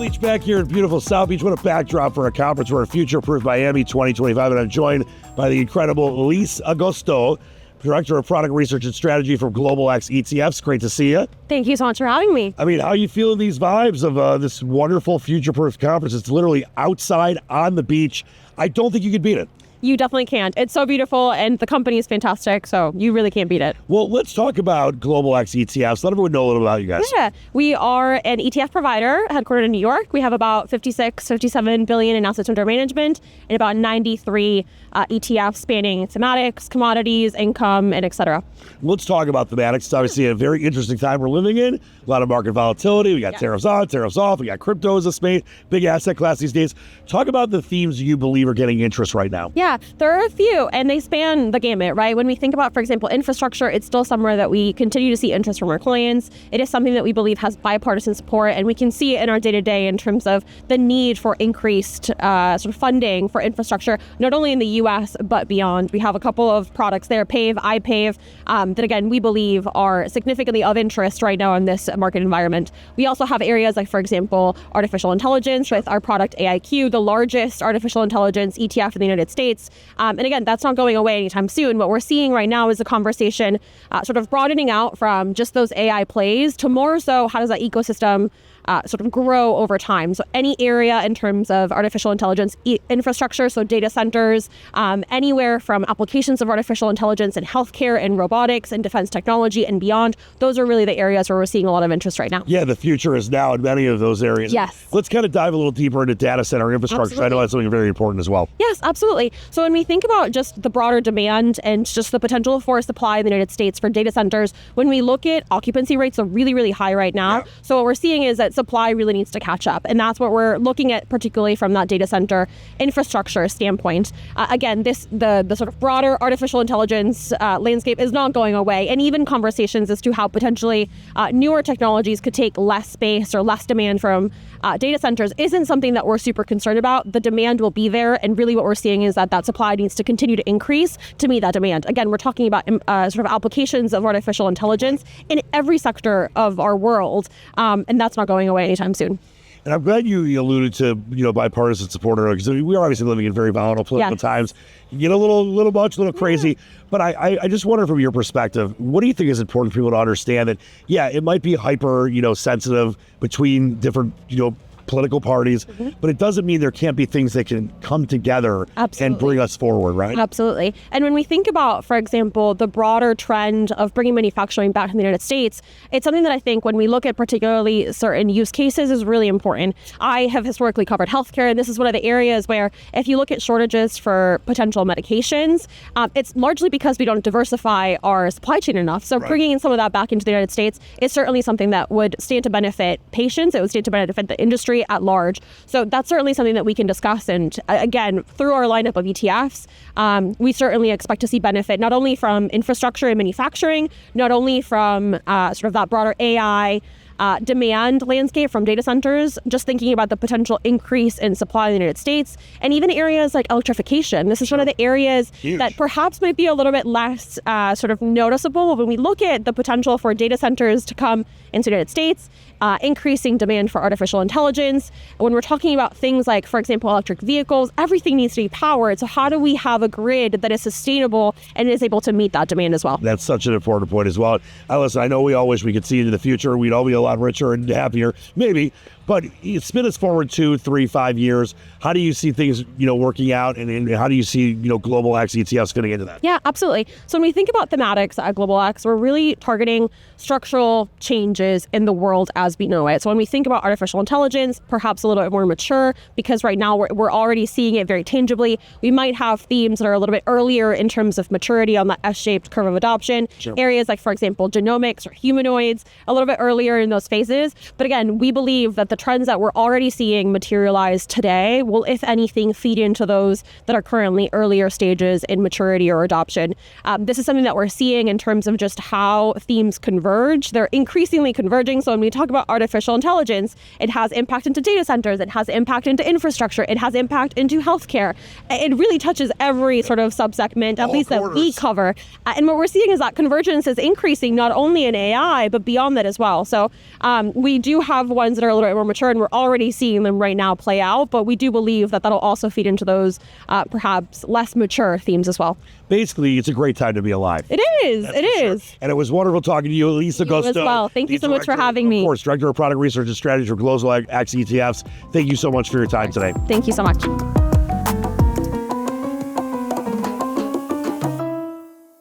Leach back here in beautiful South Beach. What a backdrop for a conference. We're at Future Proof Miami 2025, and I'm joined by the incredible Leach Agosto, Director of Product Research and Strategy from Global X ETFs. Great to see you. Thank you so much for having me. I mean, how are you feeling these vibes of this wonderful Future Proof conference? It's literally outside on the beach. I don't think you could beat it. You definitely can't. It's so beautiful, and the company is fantastic, so you really can't beat it. Well, let's talk about Global X ETFs. Let everyone know a little about you guys. Yeah, we are an ETF provider headquartered in New York. We have about 57 billion in assets under management and about 93 ETFs spanning thematics, commodities, income, and et cetera. Let's talk about thematics. It's obviously a very interesting time we're living in. A lot of market volatility. We got tariffs on, tariffs off. We got crypto as a space, big asset class these days. Talk about the themes you believe are getting interest right now. Yeah, there are a few, and they span the gamut, right? When we think about, for example, infrastructure, it's still somewhere that we continue to see interest from our clients. It is something that we believe has bipartisan support, and we can see it in our day-to-day in terms of the need for increased sort of funding for infrastructure, not only in the U.S., but beyond. We have a couple of products there, PAVE, iPAVE, that again, we believe are significantly of interest right now in this market environment. We also have areas like, for example, artificial intelligence with our product AIQ, the largest artificial intelligence ETF in the United States. And again, that's not going away anytime soon. What we're seeing right now is a conversation sort of broadening out from just those AI plays to more so how does that ecosystem sort of grow over time. So any area in terms of artificial intelligence infrastructure, so data centers, anywhere from applications of artificial intelligence in healthcare and robotics and defense technology and beyond, those are really the areas where we're seeing a lot of interest right now. Yeah, the future is now in many of those areas. Yes. Let's kind of dive a little deeper into data center infrastructure. Absolutely. I know that's something very important as well. Yes, absolutely. So when we think about just the broader demand and just the potential for supply in the United States for data centers, when we look at occupancy rates are really, really high right now. Yeah. So what we're seeing is that supply really needs to catch up. And that's what we're looking at, particularly from that data center infrastructure standpoint. Again, the sort of broader artificial intelligence landscape is not going away. And even conversations as to how potentially newer technologies could take less space or less demand from data centers isn't something that we're super concerned about. The demand will be there. And really what we're seeing is that supply needs to continue to increase to meet that demand. Again, we're talking about sort of applications of artificial intelligence in every sector of our world. And that's not going away anytime soon. And I'm glad you alluded to, bipartisan support, because we're obviously living in very volatile political times. You get a little much, a little crazy. But I just wonder from your perspective, what do you think is important for people to understand that, it might be hyper, sensitive between different, political parties, but it doesn't mean there can't be things that can come together and bring us forward, right? Absolutely. And when we think about, for example, the broader trend of bringing manufacturing back to the United States, it's something that I think when we look at particularly certain use cases is really important. I have historically covered healthcare, and this is one of the areas where if you look at shortages for potential medications, it's largely because we don't diversify our supply chain enough. So bringing in some of that back into the United States is certainly something that would stand to benefit patients. It would stand to benefit the industry at large. So that's certainly something that we can discuss. And again, through our lineup of ETFs, we certainly expect to see benefit not only from infrastructure and manufacturing, not only from sort of that broader AI demand landscape from data centers, just thinking about the potential increase in supply in the United States, and even areas like electrification. This is one of the areas that perhaps might be a little bit less sort of noticeable when we look at the potential for data centers to come into the United States, increasing demand for artificial intelligence. When we're talking about things like, for example, electric vehicles, everything needs to be powered. So how do we have a grid that is sustainable and is able to meet that demand as well? That's such an important point as well. Listen, I know we all wish we could see into the future. We'd all be a lot richer and happier, maybe. But spin us forward 2, 3, 5 years. How do you see things, working out, and how do you see, Global X ETFs fitting into that? Yeah, absolutely. So when we think about thematics at Global X, we're really targeting structural changes in the world as we know it. So when we think about artificial intelligence, perhaps a little bit more mature, because right now we're already seeing it very tangibly. We might have themes that are a little bit earlier in terms of maturity on that S-shaped curve of adoption. Sure. Areas like, for example, genomics or humanoids, a little bit earlier in those phases. But again, we believe that the trends that we're already seeing materialize today will, if anything, feed into those that are currently earlier stages in maturity or adoption. This is something that we're seeing in terms of just how themes converge. They're increasingly converging. So when we talk about artificial intelligence, it has impact into data centers, it has impact into infrastructure, it has impact into healthcare. It really touches every sort of subsegment, at least that we cover. And what we're seeing is that convergence is increasing not only in AI, but beyond that as well. So We do have ones that are a little bit more mature, and we're already seeing them right now play out, but we do believe that that'll also feed into those perhaps less mature themes as well. Basically, it's a great time to be alive. It is. It is. Sure. And it was wonderful talking to you, Agosto. You as well. Thank you so much for having me. Of course, Director of Product Research and Strategy for Global X ETFs. Thank you so much for your time today. Thank you so much.